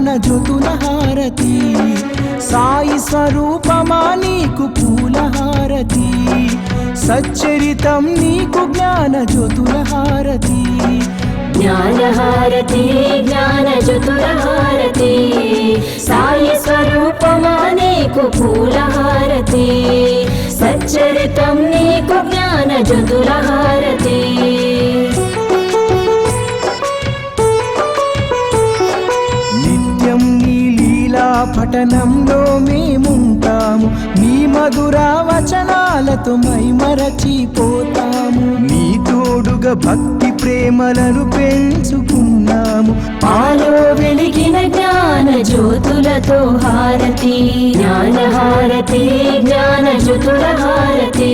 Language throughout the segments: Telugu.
జ్ఞాన జ్యోతుల హారతి, సాయి స్వరూపమా నీకు పూల హారతి, సచ్చరితం నీకు జ్ఞాన జ్యోతుల హారతి. జ్ఞానహారతి జ్ఞానజ్యోతులహారతి, సాయి స్వరూపమా నీకు పూలహారతి, సచ్చరితం నీకు జ్ఞానజ్యోతులహారతి. నిత్యం నీ లీలా పఠనంలో మేముంటాము, నీ మధుర వచనాలతో మైమరచిపోతాము, నీ తోడుగా భక్తి ప్రేమలను పెంచుకున్నాము. పాలో వెలిగిన జ్ఞాన జ్యోతులతో హారతి, జ్ఞానహారతి జ్ఞానజ్యోతులహారతి,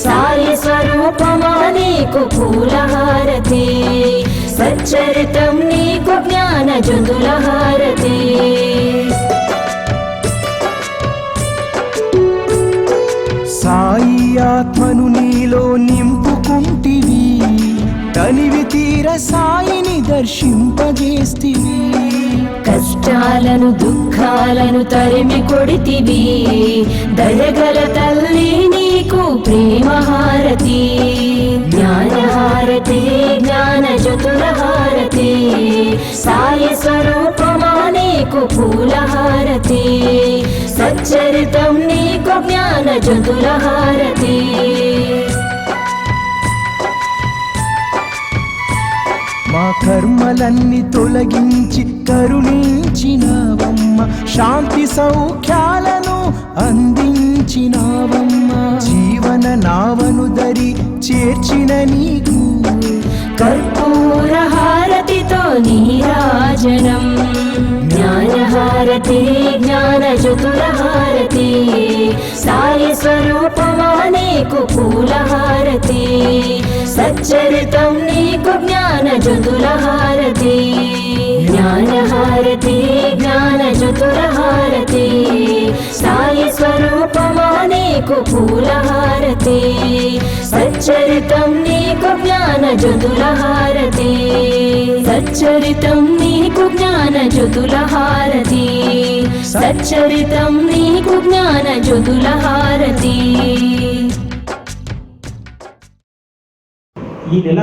సాయి స్వరూపమా నీకు పూలహారతి, సచ్చరితం నీకు జ్ఞానజ్యోతులహారతి. సాయి ఆత్మను నీలో నింపుకుంటివి, తనివి తీర సాయిని దర్శింపజేస్తివి, కష్టాలను దుఃఖాలను తరిమి కొడితివి, దయగల తల్లి నీకు ప్రేమహారతి. జ్ఞానహారతి జ్ఞానజ్యోతులహారతి, సాయి స్వరూపమా నీకు పూలహారతి, సచ్చరితం నీకు జ్ఞానజ్యోతులహారతి. మా కర్మలన్నీ తొలగించి కరుణించినావమ్మ, శాంతి సౌఖ్యాలను అందించినావమ్మ, జీవన నావను దరి చేర్చిన నీకు కర్పూర హారతితో నీరాజనం. జ్ఞానహారతి జ్ఞానజ్యోతులహారతి, సాయి స్వరూపమా నీకు పూలహారతి, సచ్చరితం నీకు జ్ఞానజ్యోతులహారతి. జ్ఞానహారతి జ్ఞానజ్యోతులహారతి, సాయి స్వరూపమా నీకు పూలహారతి, సచ్చరితం నీకు జ్ఞానజ్యోతులహారతి, సచ్చరితం నీకు జ్ఞానజ్యోతులహారతి, సచ్చరితం నీకు జ్ఞానజ్యోతులహారతి. ఈ నెల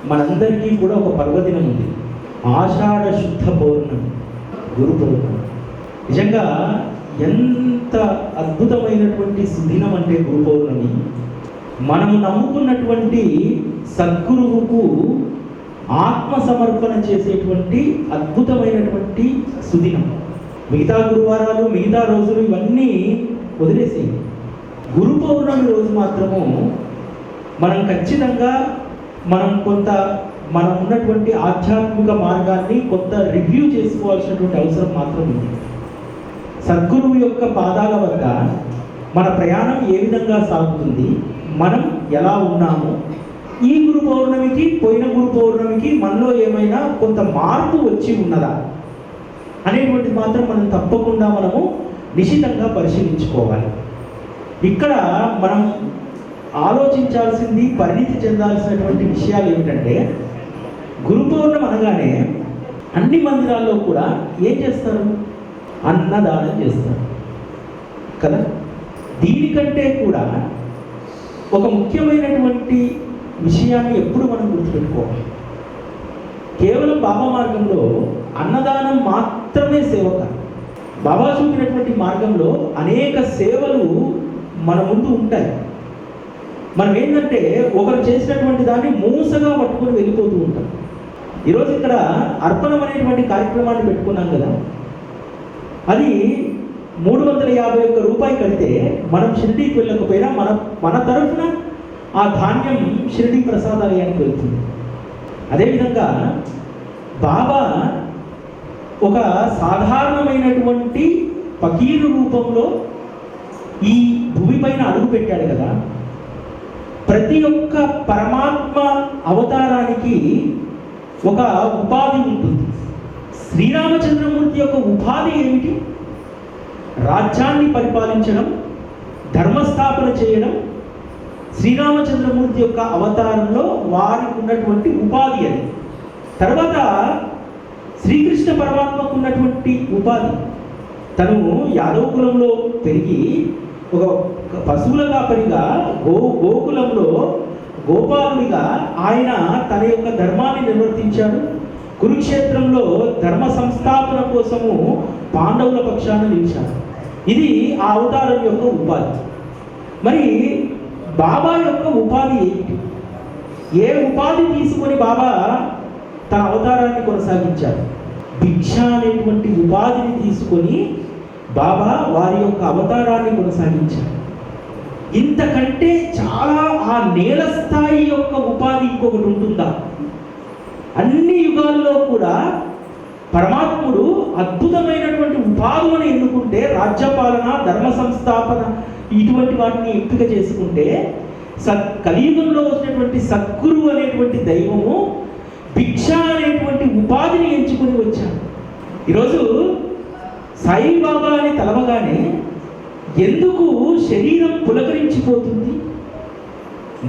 మనందరికీ కూడా ఒక పర్వదినం ఉంది, ఆషాఢ శుద్ధ పౌర్ణమి, గురు పౌర్ణమి. నిజంగా ఎంత అద్భుతమైనటువంటి సుదినం అంటే గురు పౌర్ణమి. మనము నమ్ముకున్నటువంటి సద్గురువుకు ఆత్మ సమర్పణ చేసేటువంటి అద్భుతమైనటువంటి సుదినం. మిగతా గురువారాలు మిగతా రోజులు ఇవన్నీ వదిలేసేయండి, గురు పౌర్ణమి రోజు మాత్రము మనం ఖచ్చితంగా మనం ఉన్నటువంటి ఆధ్యాత్మిక మార్గాన్ని కొంత రివ్యూ చేసుకోవాల్సినటువంటి అవసరం మాత్రం ఉంది. సద్గురువు యొక్క పాదాల వద్ద మన ప్రయాణం ఏ విధంగా సాగుతుంది, మనం ఎలా ఉన్నాము, ఈ గురు పౌర్ణమికి పోయిన గురు పౌర్ణమికి మనలో ఏమైనా కొంత మార్పు వచ్చి ఉన్నదా అనేటువంటిది మాత్రం మనం తప్పకుండా మనము నిశితంగా పరిశీలించుకోవాలి. ఇక్కడ మనం ఆలోచించాల్సింది, పరిణితి చెందాల్సినటువంటి విషయాలు ఏమిటంటే, గురు పౌర్ణమి అనగానే అన్ని మందిరాల్లో కూడా ఏం చేస్తారు, అన్నదానం చేస్తారు కదా. దీనికంటే కూడా ఒక ముఖ్యమైనటువంటి విషయాన్ని ఎప్పుడు మనం గుర్తుపెట్టుకోవాలి. కేవలం బాబా మార్గంలో అన్నదానం మాత్రమే సేవ కాదు. బాబా చూపినటువంటి మార్గంలో అనేక సేవలు మన ముందు ఉంటాయి. మనం ఏంటంటే ఒకరు చేసినటువంటి దాన్ని మూసగా పట్టుకొని వెళ్ళిపోతూ ఉంటాం. ఈరోజు ఇక్కడ అర్పణం అనేటువంటి కార్యక్రమాన్ని పెట్టుకున్నాం కదా, అది 351 రూపాయలు కడితే మనం షిరిడీకి వెళ్ళకపోయినా మన తరఫున ఆ ధాన్యం షిరిడీ ప్రసాదాలయానికి వెళ్తుంది. అదేవిధంగా బాబా ఒక సాధారణమైనటువంటి ఫకీరు రూపంలో ఈ భూమి పైన అడుగు పెట్టాడు కదా. ప్రతి ఒక్క పరమాత్మ అవతారానికి ఒక ఉపాధి ఉంటుంది. శ్రీరామచంద్రమూర్తి యొక్క ఉపాధి ఏమిటి? రాజ్యాన్ని పరిపాలించడం, ధర్మస్థాపన చేయడం శ్రీరామచంద్రమూర్తి యొక్క అవతారంలో వారికి ఉన్నటువంటి ఉపాధి అది. తర్వాత శ్రీకృష్ణ పరమాత్మకు ఉన్నటువంటి ఉపాధి. తను యాదవ కులంలో పెరిగి ఒక పశువుల కాపరిగా గోకులంలో గోపాలుడిగా ఆయన తన యొక్క ధర్మాన్ని నిర్వర్తించాడు. కురుక్షేత్రంలో ధర్మ సంస్థాపన కోసము పాండవుల పక్షాన నిలిచాడు. ఇది ఆ అవతారం యొక్క ఉపాధి. మరి బాబా యొక్క ఉపాధి ఏంటి? ఏ ఉపాధి తీసుకొని బాబా తన అవతారాన్ని కొనసాగించారు? భిక్ష అనేటువంటి ఉపాధిని తీసుకొని బాబా వారి యొక్క అవతారాన్ని కొనసాగించారు. ఇంతకంటే చాలా ఆ నేల స్థాయి యొక్క ఉపాధి ఇంకొకటి ఉంటుందా? అన్ని యుగాల్లో కూడా పరమాత్ముడు అద్భుతమైనటువంటి ఉపాధులను ఎన్నుకుంటే, రాజ్యపాలన, ధర్మ సంస్థాపన ఇటువంటి వాటిని ఎంపిక చేసుకుంటే, కలియుగంలో వచ్చినటువంటి సద్గురు అనేటువంటి దైవము భిక్ష అనేటువంటి ఉపాధిని ఎంచుకొని వచ్చాడు. ఈరోజు సాయిబాబా అని తలవగానే ఎందుకు శరీరం పులకరించిపోతుంది?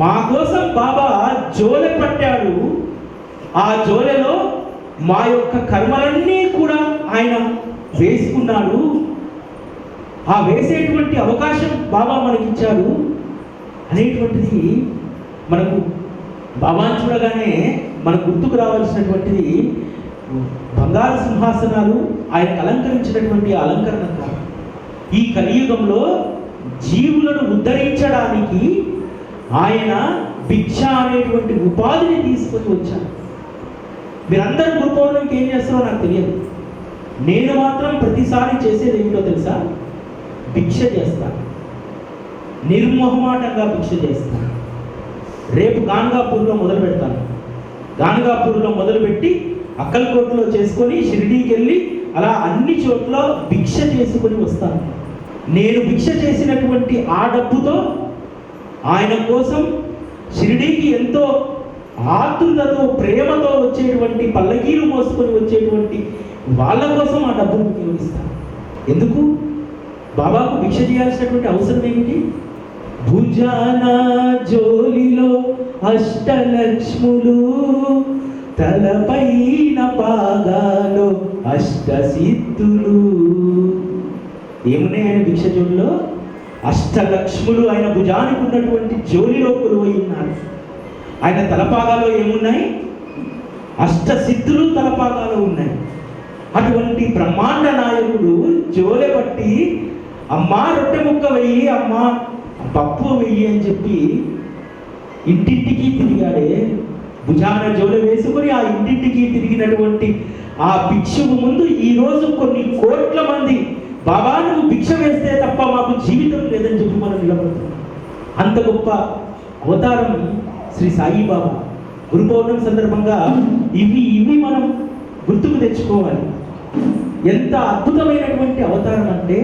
మా కోసం బాబా జోలె పట్టాడు. ఆ జోలెలో మా యొక్క కర్మలన్నీ కూడా ఆయన వేసుకున్నాడు. ఆ వేసేటువంటి అవకాశం బాబా మనకిచ్చాడు అనేటువంటిది మనకు బాబాను చూడగానే మనకు గుర్తుకు రావాల్సినటువంటిది బంగారు సింహాసనాలు ఆయనకు అలంకరించినటువంటి అలంకరణ కాదు. ఈ కలియుగంలో జీవులను ఉద్ధరించడానికి ఆయన భిక్ష అనేటువంటి ఉపాధిని తీసుకొని వచ్చారు. మీరందరూ గురు పౌర్ణమికి ఏం చేస్తారో నాకు తెలియదు. నేను మాత్రం ప్రతిసారి చేసేది ఏమిటో తెలుసా? భిక్ష చేస్తాను. నిర్మోహమాటంగా భిక్ష చేస్తాను. రేపు గాన్గాపూర్లో మొదలు పెడతాను. గాన్గాపూర్లో మొదలుపెట్టి అక్కల్కోట్లో చేసుకొని షిరిడీకి వెళ్ళి అలా అన్ని చోట్ల భిక్ష చేసుకొని వస్తాను. నేను భిక్ష చేసినటువంటి ఆ డబ్బుతో ఆయన కోసం షిరిడీకి ఎంతో ఆతృతతో ప్రేమతో వచ్చేటువంటి పల్లకీలు మోసుకొని వచ్చేటువంటి వాళ్ళ కోసం ఆ డబ్బును ఉపయోగిస్తాను. ఎందుకు? బాబాకు భిక్ష చేయాల్సినటువంటి అవసరం ఏమిటి? భుజాన జోలిలో అష్టలక్ష్ములు, తలపైన పాగాలో అష్టసిద్ధులు. ఏమున్నాయి ఆయన భిక్ష జోలిలో? అష్టలక్ష్ములు ఆయన భుజానికి ఉన్నటువంటి జోలిలో కొలువై ఉన్నారు. ఆయన తలపాగాలో ఏమున్నాయి? అష్టసిద్ధులు తలపాగాలో ఉన్నాయి. అటువంటి బ్రహ్మాండ నాయకుడు జోలె పట్టి అమ్మా రొట్టె ముక్క వెయ్యి, అమ్మా పప్పు వెయ్యి అని చెప్పి ఇంటింటికి తిరిగాడే. భుజాన జోలె వేసుకొని ఆ ఇంటింటికి తిరిగినటువంటి ఆ భిక్షువు ముందు ఈరోజు కొన్ని కోట్ల మంది బాబా నువ్వు భిక్ష వేస్తే తప్ప మాకు జీవితం లేదని చెప్పి మనం నిలబడుతున్నాం. అంత గొప్ప అవతారం శ్రీ సాయిబాబా. గురు పౌర్ణమి సందర్భంగా ఇవి మనం గుర్తుకు తెచ్చుకోవాలి. ఎంత అద్భుతమైనటువంటి అవతారం అంటే,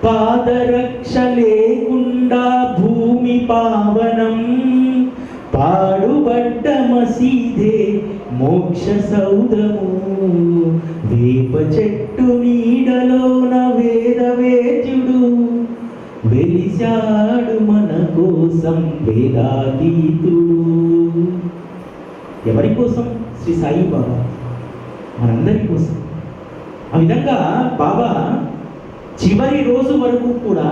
పాదరక్ష లేకుండా భూమి పావనం, పాడుబడ్డ మసీదే మోక్ష సౌధము, వేప చెట్టు నీడలోన వేదవేద్యుడు వెలిశాడు మన కోసం వేదాతీతుడు. ఎవరి కోసం? శ్రీ సాయిబాబా మనందరి కోసం. ఆ విధంగా బాబా చివరి రోజు వరకు కూడా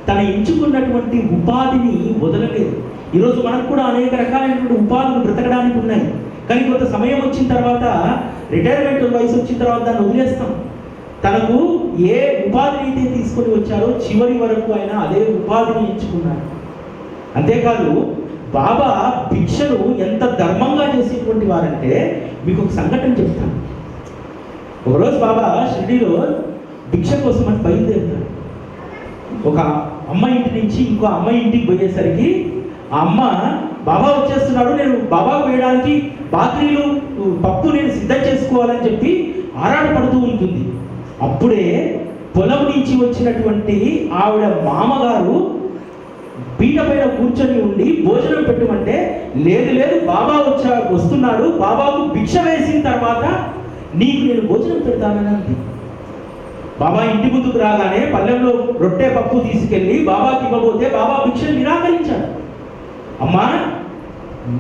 తన ఎంచుకున్నటువంటి ఉపాధిని వదలలేదు. ఈరోజు మనకు కూడా అనేక రకాలైనటువంటి ఉపాధులు బ్రతకడానికి ఉన్నాయి. కానీ కొంత సమయం వచ్చిన తర్వాత, రిటైర్మెంట్ వయసు వచ్చిన తర్వాత దాన్ని వదిలేస్తాం. తనకు ఏ ఉపాధిని అయితే తీసుకొని వచ్చారో చివరి వరకు ఆయన అదే ఉపాధిని ఎంచుకున్నారు. అంతేకాదు బాబా భిక్షను ఎంత ధర్మంగా చేసేటువంటి వారంటే, మీకు ఒక సంఘటన చెప్తాను. ఒకరోజు బాబా షిరిడీలో భిక్ష కోసం అని బయలుదేరుతాడు. ఒక అమ్మ ఇంటి నుంచి ఇంకో అమ్మాయి ఇంటికి పోయేసరికి ఆ అమ్మ బాబా వచ్చేస్తున్నాడు, నేను బాబాకు వేయడానికి బాత్రీలు పప్పు నేను సిద్ధం చేసుకోవాలని చెప్పి ఆరాటపడుతూ ఉంటుంది. అప్పుడే పొలం నుంచి వచ్చినటువంటి ఆవిడ మామగారు పీట పైన కూర్చొని ఉండి భోజనం పెట్టమంటే, లేదు బాబా వస్తున్నాడు, బాబాకు భిక్ష వేసిన తర్వాత నీకు నేను భోజనం పెడతానని అంది. బాబా ఇంటి ముందుకు రాగానే పల్లెంలో రొట్టె పప్పు తీసుకెళ్ళి బాబాకి ఇవ్వబోతే బాబా భిక్షను నిరాకరించాడు. అమ్మా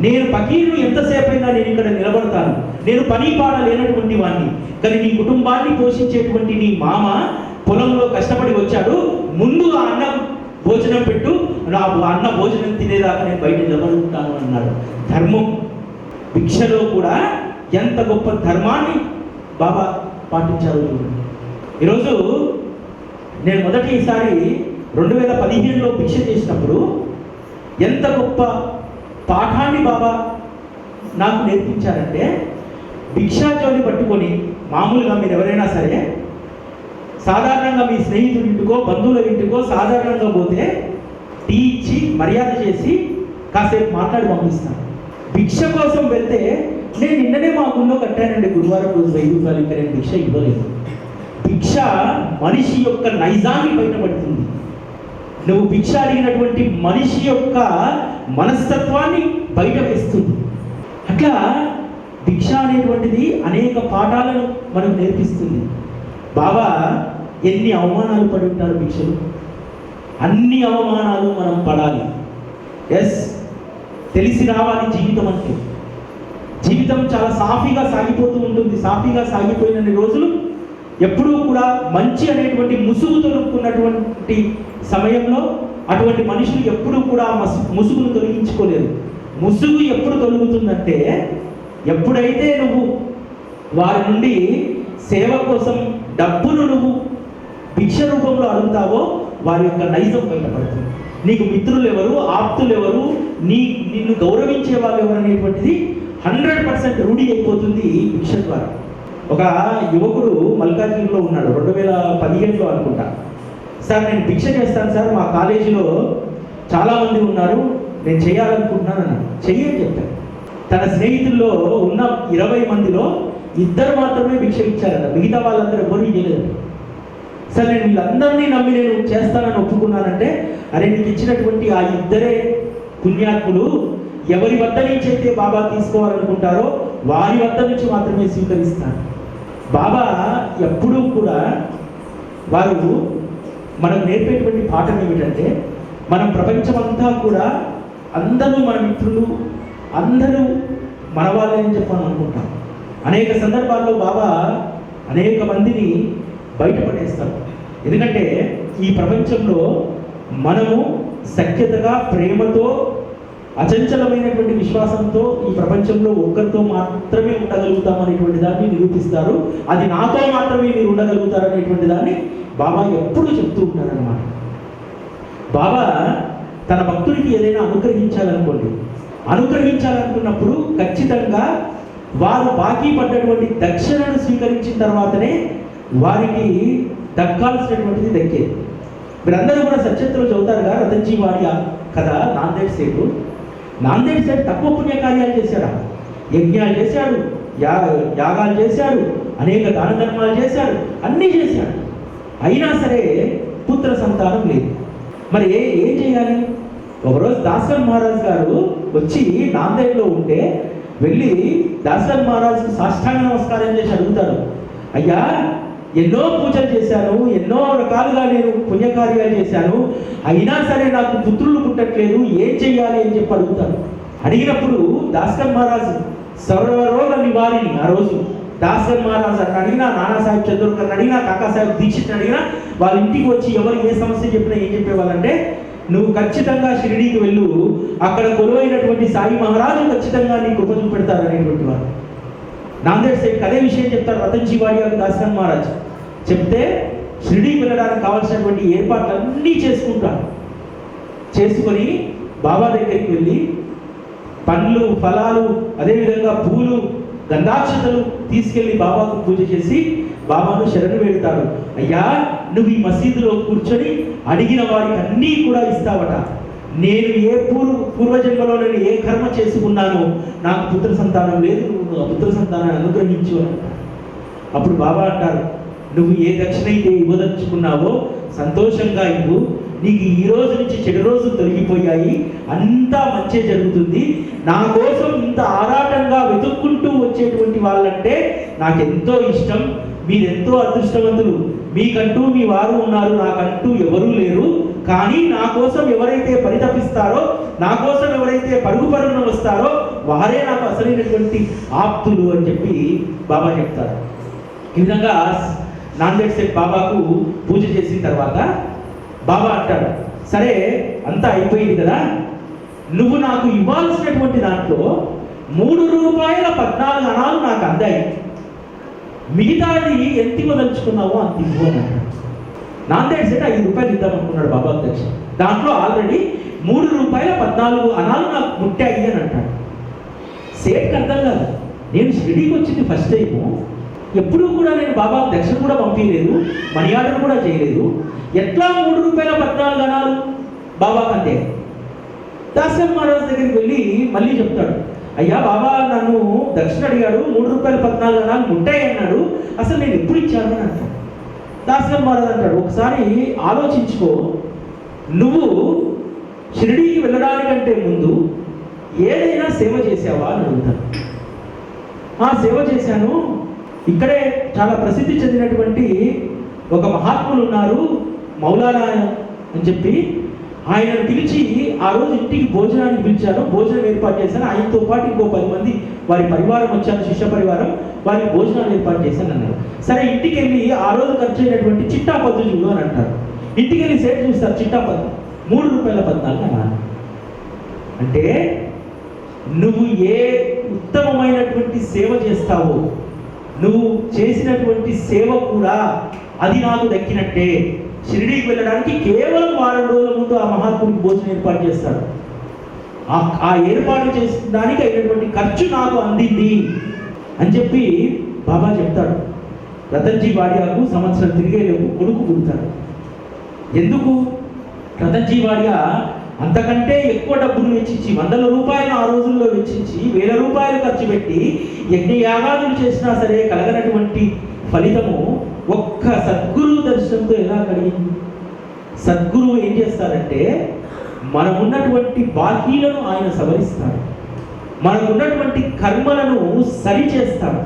నేను ఫకీరును ఎంతసేపు అయినా నేను ఇక్కడ నిలబడతాను, నేను పని పాడ లేనటువంటి వాడిని, కానీ నీ కుటుంబాన్ని పోషించేటువంటి నీ మామ పొలంలో కష్టపడి వచ్చాడు, ముందు ఆ అన్న భోజనం పెట్టు, నా అన్న భోజనం తినేదాకా నేను బయట నిలబడుకుంటాను అన్నాడు. ధర్మం భిక్షలో కూడా ఎంత గొప్ప ధర్మాన్ని బాబా పాటించారు. ఈరోజు నేను మొదటిసారి 2015లో భిక్ష చేసినప్పుడు ఎంత గొప్ప పాఠాన్ని బాబా నాకు నేర్పించారంటే, భిక్షాచోని పట్టుకొని మామూలుగా మీరు ఎవరైనా సరే సాధారణంగా మీ స్నేహితుడి ఇంటికో బంధువుల ఇంటికో సాధారణంగా పోతే టీ ఇచ్చి మర్యాద చేసి కాసేపు మాట్లాడి పంపిస్తాను. భిక్ష కోసం వెళ్తే నేను నిన్ననే మా గుళ్ళో కట్టానండి, గురువారం రోజు 5 రూపాయలు, ఇంకా నేను భిక్ష ఇవ్వలేదు. భిక్ష మనిషి యొక్క నైజాన్ని బయటపడుతుంది. నువ్వు భిక్ష అడిగినటువంటి మనిషి యొక్క మనస్తత్వాన్ని బయట వేస్తుంది. అట్లా భిక్ష అనేటువంటిది అనేక పాఠాలను మనకు నేర్పిస్తుంది. బాబా ఎన్ని అవమానాలు పడి ఉంటారు భిక్షలు, అన్ని అవమానాలు మనం పడాలి. ఎస్, తెలిసి రావాలి జీవితం అంటే. జీవితం చాలా సాఫీగా సాగిపోతూ ఉంటుంది. సాఫీగా సాగిపోయిన రోజులు ఎప్పుడూ కూడా మంచి అనేటువంటి ముసుగు తొలుపుకున్నటువంటి సమయంలో అటువంటి మనుషులు ఎప్పుడూ కూడా ముసుగును తొలగించుకోలేరు. ముసుగు ఎప్పుడు తొలుగుతుందంటే, ఎప్పుడైతే నువ్వు వారి నుండి సేవ కోసం డబ్బును నువ్వు భిక్ష రూపంలో అడుగుతావో వారి యొక్క నైజం బయటపడుతుంది. నీకు మిత్రులు ఎవరు, ఆప్తులు ఎవరు, నిన్ను గౌరవించే వాళ్ళు ఎవరు అనేటువంటిది 100% రూఢి అయిపోతుంది భిక్ష ద్వారా. ఒక యువకుడు మల్కాజ్గిరిలో ఉన్నాడు, 2015లో అనుకుంటా. సార్ నేను భిక్ష చేస్తాను సార్, మా కాలేజీలో చాలామంది ఉన్నారు, నేను చేయాలనుకుంటున్నాను అన్నాడు. చెయ్యని చెప్పాను. తన స్నేహితుల్లో ఉన్న 20 మందిలో 2 మాత్రమే భిక్ష ఇచ్చారట, మిగతా వాళ్ళందరూ ఎవరు చేయలేదు. సార్ నేను వీళ్ళందరినీ నమ్మి నేను చేస్తానని ఒప్పుకున్నానంటే, అరే నీకు ఇచ్చినటువంటి ఆ 2 పుణ్యాత్ములు ఎవరి వద్ద నుంచి అయితే బాబా తీసుకోవాలనుకుంటారో వారి వద్ద నుంచి మాత్రమే స్వీకరిస్తాను. బాబా ఎప్పుడూ కూడా వారు మనకు నేర్పేటువంటి పాఠం ఏమిటంటే, మనం ప్రపంచమంతా కూడా అందరూ మన మిత్రులు, అందరూ మన వాళ్ళే అని చెప్పని అనుకుంటాం. అనేక సందర్భాల్లో బాబా అనేక మందిని బయటపడేస్తారు. ఎందుకంటే ఈ ప్రపంచంలో మనము సఖ్యతగా, ప్రేమతో, అచంచలమైనటువంటి విశ్వాసంతో ఈ ప్రపంచంలో ఒక్కరితో మాత్రమే ఉండగలుగుతాం అనేటువంటి దాన్ని నిరూపిస్తారు. అది నాతో మాత్రమే మీరు ఉండగలుగుతారు అనేటువంటి దాన్ని బాబా ఎప్పుడూ చెప్తూ ఉంటారన్నమాట. బాబా తన భక్తుడికి ఏదైనా అనుగ్రహించాలనుకున్నప్పుడు ఖచ్చితంగా వారు బాకీ పడ్డటువంటి దక్షిణను స్వీకరించిన తర్వాతనే వారికి దక్కాల్సినటువంటిది దక్కేది. మీరందరూ కూడా సచరిత్రలో చదువుతారుగా, రతన్జీ వారి కథ. నాందేడ్ సేటు తక్కువ పుణ్యకార్యాలు చేశాడు, యజ్ఞాలు చేశాడు, యాగాలు చేశాడు, అనేక దాన ధర్మాలు చేశాడు, అన్నీ చేశాడు. అయినా సరే పుత్ర సంతానం లేదు. మరి ఏం చేయాలి? ఒకరోజు దాసన్ మహారాజ్ గారు వచ్చి నాందేడ్లో ఉంటే వెళ్ళి దాసన్ మహారాజ్కి సాష్టాంగ నమస్కారం చేసి అడుగుతాడు, అయ్యా ఎన్నో పూజలు చేశాను, ఎన్నో రకాలుగా నేను పుణ్యకార్యాలు చేశాను, అయినా సరే నాకు పుత్రులు పుట్టట్లేదు, ఏం చెయ్యాలి అని చెప్పి అడుగుతాను. అడిగినప్పుడు దాస్కర్ మహారాజ్ సర్వరోగ నివారిని, ఆ రోజు దాస్కర్ మహారాజ్ అని అడిగినా, నానాసాహెబ్ చంద్రకర్ అడిగినా, కాకాసాహెబ్ దీక్షిత్ అడిగినా, వాళ్ళ ఇంటికి వచ్చి ఎవరు ఏ సమస్య చెప్పినా ఏం చెప్పేవాళ్ళంటే, నువ్వు ఖచ్చితంగా షిరిడీకి వెళ్ళు, అక్కడ కొలువైనటువంటి సాయి మహారాజు ఖచ్చితంగా నీ కృప చూపెడతారు అనేటువంటి వారు. నాందేడ్ సైడ్కి అదే విషయం చెప్తారు రతన్జీ వాడియాకు దాస్కర్ మహారాజ్. చెప్తే షిరిడీకి వెళ్ళడానికి కావాల్సినటువంటి ఏర్పాట్లన్నీ చేసుకొని బాబా దగ్గరికి వెళ్ళి పండ్లు, ఫలాలు, అదేవిధంగా పూలు, గంధాక్షతలు తీసుకెళ్లి బాబాకు పూజ చేసి బాబాను శరణు వేడుతాడు. అయ్యా నువ్వు ఈ మసీదులో కూర్చొని అడిగిన వారికి అన్నీ కూడా ఇస్తావట. నేను ఏ పూర్వజన్మలో నేను ఏ కర్మ చేసుకున్నానో నాకు పుత్ర సంతానం లేదు, నువ్వు ఆ పుత్ర సంతానాన్ని అనుగ్రహించు అని. అప్పుడు బాబా అంటారు, నువ్వు ఏ దక్షిణ అయితే ఇవ్వదలుచుకున్నావో సంతోషంగా ఇవ్వు, నీకు ఈ రోజు నుంచి చెడు రోజులు తొలగిపోయాయి, అంతా మంచి జరుగుతుంది. నా కోసం ఇంత ఆరాటంగా వెతుక్కుంటూ వచ్చేటువంటి వాళ్ళంటే నాకెంతో ఇష్టం, మీరెంతో అదృష్టవంతులు, మీకంటూ మీ వారు ఉన్నారు, నాకంటూ ఎవరూ లేరు. కానీ నా కోసం ఎవరైతే పరితపిస్తారో నా కోసం ఎవరైతే పరుగు పరుగున వస్తారో వారే నాకు అసలైనటువంటి ఆప్తులు అని చెప్పి బాబా చెప్తారు. ఈ విధంగా నాందేడ్ సేట్ బాబాకు పూజ చేసిన తర్వాత బాబా అంటాడు, సరే అంతా అయిపోయింది కదా, నువ్వు నాకు ఇవ్వాల్సినటువంటి దాంట్లో ₹3.14 నాకు అందాయి, మిగతాది ఎంత ఇవ్వదలుచుకున్నావో అంత ఇవ్వు అని అంటాడు. నాందేడ్ సేట్ ₹5 ఇద్దాం అనుకున్నాడు బాబా అధ్యక్ష, దాంట్లో ఆల్రెడీ ₹3.14 నాకు ముట్టాయి అని అంటాడు. సేట్కి అర్థం కాదు, నేను షిరిడీకి వచ్చింది ఫస్ట్ టైము, ఎప్పుడూ కూడా నేను బాబా దక్షిణ కూడా పంపించలేదు, మనీ ఆర్డర్ కూడా చేయలేదు, ఎట్లా ₹3.14 బాబా కంటే. దాస్గన్ మహారాజ్ దగ్గరికి వెళ్ళి మళ్ళీ చెప్తాడు, అయ్యా బాబా నన్ను దక్షిణ అడిగాడు, ₹3.14 ముట్టాయి అన్నాడు, అసలు నేను ఎప్పుడు ఇచ్చాను అని అంటాడు. దాస్గన్ మహారాజ్ అంటాడు, ఒకసారి ఆలోచించుకో, నువ్వు షిరిడీకి వెళ్ళడానికంటే ముందు ఏదైనా సేవ చేసావా అని అడుగుతాను. ఆ సేవ చేశాను, ఇక్కడే చాలా ప్రసిద్ధి చెందినటువంటి ఒక మహాత్ములు ఉన్నారు మౌలానా అని చెప్పి, ఆయనను పిలిచి ఆ రోజు ఇంటికి భోజనానికి పిలిచాను, భోజనం ఏర్పాటు చేశాను, ఆయనతో పాటు ఇంకో 10 మంది వారి పరివారం వచ్చాను, శిష్య పరివారం, వారికి భోజనాలు ఏర్పాటు చేశాను అన్నారు. సరే ఇంటికి వెళ్ళి ఆ రోజు ఖర్చు అయినటువంటి చిట్టా పద్దు చూడు అని అంటారు. ఇంటికి వెళ్ళి సేట్ చూస్తారు, చిట్టా పద్దు ₹3.14 అన్నారు. అంటే నువ్వు ఏ ఉత్తమమైనటువంటి సేవ చేస్తావో, నువ్వు చేసినటువంటి సేవ కూడా అది నాకు దక్కినట్టే. షిరిడీకి వెళ్ళడానికి కేవలం 4 రోజుల ముందు ఆ మహాత్ముడికి భోజనం ఏర్పాటు చేస్తాడు, ఆ ఏర్పాటు చేసిన దానికి అయినటువంటి ఖర్చు నాకు అందింది అని చెప్పి బాబా చెప్తాడు. రతన్జీ వాడియాకు సంవత్సరం తిరిగేలోపు కొడుకు పుడతాడు. ఎందుకు? రతన్జీ వాడియా అంతకంటే ఎక్కువ డబ్బులు వెచ్చించి, ₹100 ఆ రోజుల్లో వెచ్చించి ₹1000 ఖర్చు పెట్టి ఎన్ని యాగాదులు చేసినా సరే కలగనటువంటి ఫలితము ఒక్క సద్గురువు దర్శనంతో ఎలా కలిగింది? సద్గురువు ఏం చేస్తారంటే మనకున్నటువంటి బాకీలను ఆయన సవరిస్తాడు, మనకున్నటువంటి కర్మలను సరి చేస్తాడు.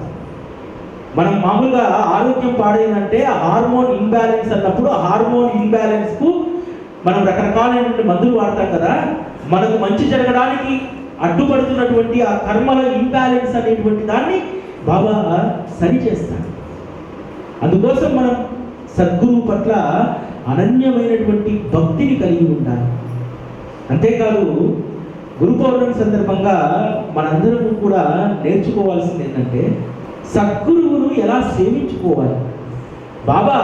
మనం మామూలుగా ఆరోగ్యం పాడైందంటే హార్మోన్ ఇంబ్యాలెన్స్ అన్నప్పుడు ఆ హార్మోన్ ఇంబ్యాలెన్స్కు మనం రకరకాలైనటువంటి మందులు వాడతాం కదా, మనకు మంచి జరగడానికి అడ్డుపడుతున్నటువంటి ఆ కర్మల ఇంబ్యాలెన్స్ అనేటువంటి దాన్ని బాబా సరి చేస్తాడు. అందుకోసం మనం సద్గురువు పట్ల అనన్యమైనటువంటి భక్తిని కలిగి ఉండాలి. అంతేకాదు గురు పౌర్ణమి సందర్భంగా మనందరము కూడా నేర్చుకోవాల్సింది ఏంటంటే సద్గురువును ఎలా సేవించుకోవాలి. బాబా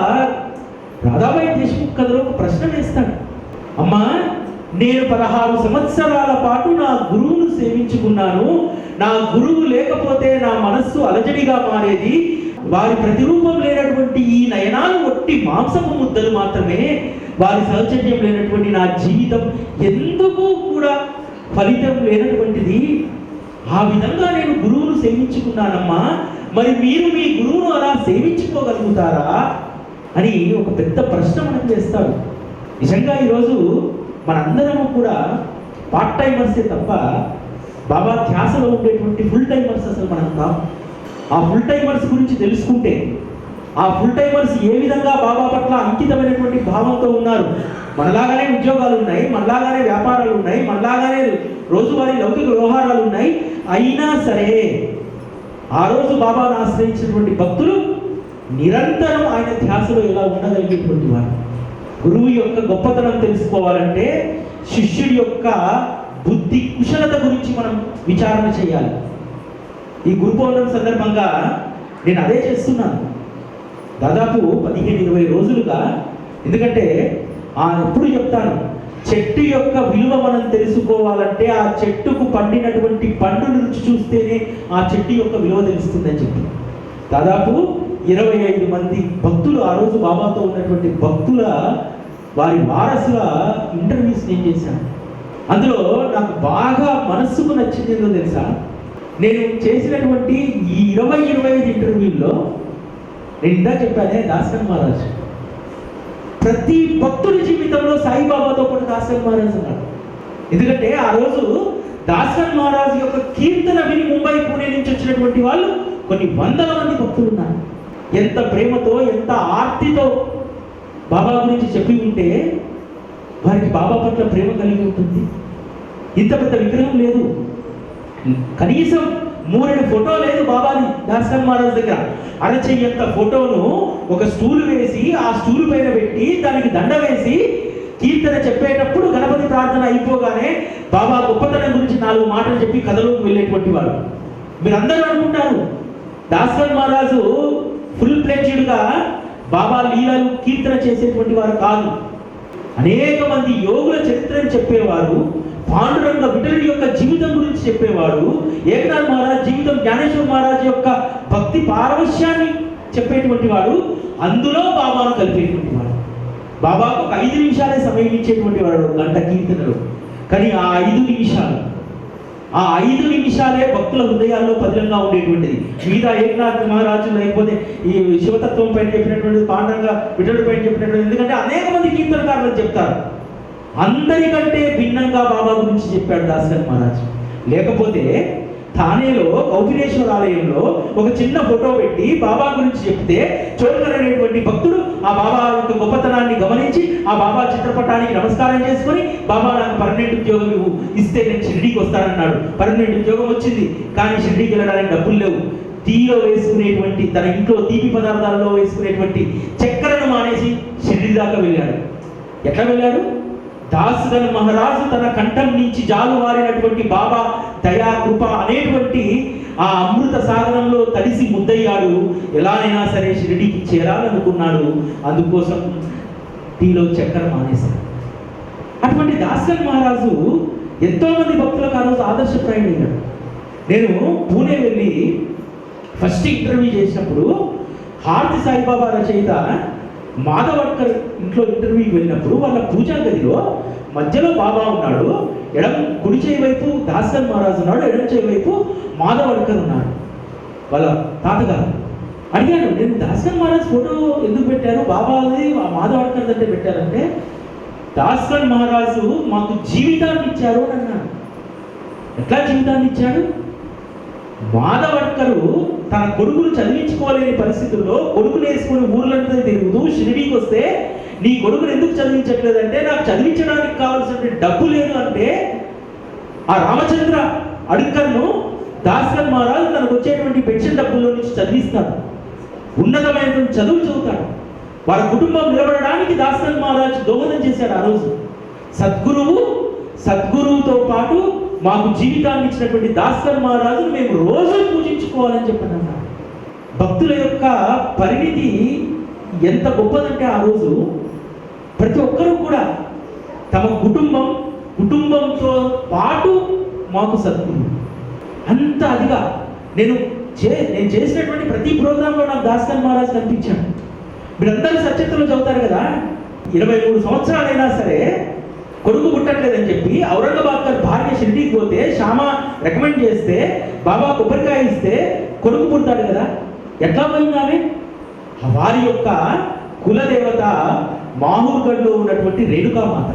రాధాబాయి దేశ్ముఖ్ కథలో ఒక ప్రశ్న వేస్తాడు, అమ్మా నేను 16 సంవత్సరాల పాటు నా గురువును సేవించుకున్నాను, నా గురువు లేకపోతే నా మనస్సు అలజడిగా మారేది, వారి ప్రతిరూపం లేనటువంటి ఈ నయనాలు ఒట్టి మాంసపు ముద్దలు మాత్రమే, వారి సౌచర్యం లేనటువంటి నా జీవితం ఎందుకు కూడా ఫలితం లేనటువంటిది, ఆ విధంగా నేను గురువును సేవించుకున్నానమ్మా, మరి మీరు మీ గురువును అలా సేవించుకోగలుగుతారా అని ఒక పెద్ద ప్రశ్న మనం చేస్తాడు. నిజంగా ఈరోజు మనందరము కూడా పార్ట్ టైమర్సే తప్ప బాబా ధ్యాసలో ఉండేటువంటి ఫుల్ టైమర్స్ అసలు మనం కాదు. ఆ ఫుల్ టైమర్స్ గురించి తెలుసుకుంటే, ఆ ఫుల్ టైమర్స్ ఏ విధంగా బాబా పట్ల అంకితమైనటువంటి భావంతో ఉన్నారు, మనలాగానే ఉద్యోగాలు ఉన్నాయి, మనలాగానే వ్యాపారాలు ఉన్నాయి, మనలాగానే రోజువారీ లౌకిక వ్యవహారాలు ఉన్నాయి, అయినా సరే ఆ రోజు బాబాను ఆశ్రయించినటువంటి భక్తులు నిరంతరం ఆయన ధ్యాసలో ఎలా ఉండగలిగేటువంటి వారు. గురువు యొక్క గొప్పతనం తెలుసుకోవాలంటే శిష్యుడి యొక్క బుద్ధి కుశలత గురించి మనం విచారణ చేయాలి. ఈ గురు పౌర్ణమి సందర్భంగా నేను అదే చేస్తున్నాను దాదాపు 15-20 రోజులుగా. ఎందుకంటే ఎప్పుడు చెప్తాను, చెట్టు యొక్క విలువ మనం తెలుసుకోవాలంటే ఆ చెట్టుకు పండినటువంటి పండును రుచి చూస్తేనే ఆ చెట్టు యొక్క విలువ తెలుస్తుందని చెప్పి దాదాపు 25 మంది భక్తులు ఆ రోజు బాబాతో ఉన్నటువంటి భక్తుల వారి వారసుల ఇంటర్వ్యూస్ నేను చేశాను. అందులో నాకు బాగా మనస్సుకు నచ్చింది ఏందో తెలుసా, నేను చేసినటువంటి ఈ 20-25 ఇంటర్వ్యూల్లో నేను ఇందా చెప్పానే దాస్గన్ మహారాజ్, ప్రతి భక్తుడి జీవితంలో సాయిబాబాతో పాటు దాస్గన్ మహారాజ్ ఉన్నాడు. ఎందుకంటే ఆ రోజు దాస్గన్ మహారాజ్ యొక్క కీర్తన విని ముంబై పూణే నుంచి వచ్చినటువంటి వాళ్ళు కొన్ని 100 మంది భక్తులు ఉన్నారు. ఎంత ప్రేమతో ఎంత ఆర్తితో బాబా గురించి చెప్పి ఉంటే వారికి బాబా పట్ల ప్రేమ కలిగి ఉంటుంది. ఇంత పెద్ద విగ్రహం లేదు, కనీసం మూరెడు ఫోటో లేదు బాబాది దాస్కన్ మహారాజ్ దగ్గర. అరచెయ్యంత ఫోటోను ఒక స్టూల్ వేసి ఆ స్టూల్ పైన పెట్టి దానికి దండ వేసి కీర్తన చెప్పేటప్పుడు గణపతి ప్రార్థన అయిపోగానే బాబా గొప్పతనం గురించి 4 మాటలు చెప్పి కథలోకి వెళ్ళేటువంటి వాడు. మీరందరూ అనుకుంటారు దాస్కన్ మహారాజు ఫుల్ ప్లేజ్డ్గా బాబా లీలలు కీర్తన చేసేటువంటి వారు కాదు. అనేక మంది యోగుల చరిత్రను చెప్పేవారు, పాండురంగ విఠలుడి యొక్క జీవితం గురించి చెప్పేవాడు, ఏకనాథ్ మహారాజ్ జీవితం, జ్ఞానేశ్వర మహారాజ్ యొక్క భక్తి పారవశ్యాన్ని చెప్పేటువంటి వాడు, అందులో బాబాను కలిపేటువంటి వాడు. బాబాకు ఒక 5 నిమిషాలే సమయం ఇచ్చేటువంటి వాడు గంట కీర్తనలో. కానీ ఆ 5 నిమిషాలే భక్తుల హృదయాల్లో పదిలంగా ఉండేటువంటిది. మిగతా ఏకనాథ్ మహారాజు లేకపోతే ఈ శివతత్వం పైన చెప్పినటువంటిది, పాండురంగ విఠలుడి పైన చెప్పినటువంటిది, ఎందుకంటే అనేక మంది కీర్తనకారులు చెప్తారు. అందరికంటే భిన్నంగా బాబా గురించి చెప్పాడు దాస్కన్ మహారాజ్. లేకపోతే థానేలో కౌపినేశ్వర ఆలయంలో ఒక చిన్న ఫోటో పెట్టి బాబా గురించి చెప్తే చోల్కర్ అనేటువంటి భక్తుడు ఆ బాబా యొక్క గొప్పతనాన్ని గమనించి ఆ బాబా చిత్రపటానికి నమస్కారం చేసుకొని, బాబా నాకు పర్మనెంట్ ఉద్యోగం ఇస్తే నేను షిరిడీకి వస్తానన్నాడు. పర్మనెంట్ ఉద్యోగం వచ్చింది, కానీ షిరిడీకి వెళ్ళడానికి డబ్బులు లేవు. టీలో వేసుకునేటువంటి, తన ఇంట్లో తీపి పదార్థాలలో వేసుకునేటువంటి చక్కెరను మానేసి షిరిడీ దాకా వెళ్ళాడు. ఎట్లా వెళ్ళాడు? దాస్కన్ మహారాజు తన కంఠం నుంచి జాలువారినటువంటి బాబా దయా కృప అనేటువంటి ఆ అమృత సాగరంలో తడిసి ముద్దయ్యాడు. ఎలానైనా సరే షిరిడీకి చేరాలనుకున్నాడు, అందుకోసం టీలో చక్కెర మానేశాడు. అటువంటి దాస్కన్ మహారాజు ఎంతో మంది భక్తులకు ఆ రోజు ఆదర్శప్రాయుడయ్యాడు. నేను పూణే వెళ్ళి ఫస్ట్ ఇంటర్వ్యూ చేసినప్పుడు హారతి సాయిబాబా రచయిత మాధవడ్కర్ ఇంట్లో ఇంటర్వ్యూకి వెళ్ళినప్పుడు వాళ్ళ పూజా గదిలో మధ్యలో బాబా ఉన్నాడు, కుడి చేయి వైపు దాస్కన్ మహారాజు ఉన్నాడు, ఎడమ చేయి వైపు మాధవడ్కర్ ఉన్నాడు, వాళ్ళ తాతగారు. అడిగాను, నేను దాస్కన్ మహారాజ్ ఫోటో ఎందుకు పెట్టారు, బాబాది మాధవడ్కర్ అంటే పెట్టారంటే, దాస్కన్ మహారాజు మాకు జీవితాన్ని ఇచ్చారు అని అన్నాడు. ఎట్లా జీవితాన్ని ఇచ్చాడు? మాధవడ్కరు తన కొడుకును చదివించుకోలేని పరిస్థితుల్లో కొడుకుని వేసుకుని ఊర్లంతా తిరుగుతూ షిరిడీకి వస్తే, నీ కొడుకును ఎందుకు చదివించట్లేదంటే, నాకు చదివించడానికి కావాల్సిన డబ్బు లేదు అంటే, ఆ రామచంద్ర అడ్కర్ను దాస్కన్ మహారాజు తనకు వచ్చేటువంటి పెన్షన్ డబ్బుల్లో నుంచి చదివిస్తాడు, ఉన్నతమైనటువంటి చదువులు చదువుతాడు. వాళ్ళ కుటుంబం నిలబడడానికి దాస్కన్ మహారాజు దోహదం చేశాడు. ఆ రోజు సద్గురువుతో పాటు మాకు జీవితాన్ని ఇచ్చినటువంటి దాస్కన్ మహారాజును మేము రోజు పూజించుకోవాలని చెప్పాను. భక్తుల యొక్క పరిణితి ఎంత గొప్పదంటే, ఆ రోజు ప్రతి ఒక్కరూ కూడా తమ కుటుంబంతో పాటు మాకు సద్గురు, అంత అదిగా నేను చేసినటువంటి ప్రతి ప్రోగ్రాంలో నాకు దాస్కన్ మహారాజ్ కనిపించాడు. మీరందరూ సత్యతలో చదువుతారు కదా, 23 సంవత్సరాలైనా సరే కొడుకు పుట్టట్లేదని చెప్పి ఔరంగాబాద్ గారి భార్య షిరిడీకి పోతే శ్యామ రికమెండ్ చేస్తే బాబా కొబ్బరికాయ ఇస్తే కొడుకు పుడతాడు కదా, ఎట్లా పోయింది ఆమె? వారి యొక్క కులదేవత మాహూర్గఢ్లో ఉన్నటువంటి రేణుకామాత.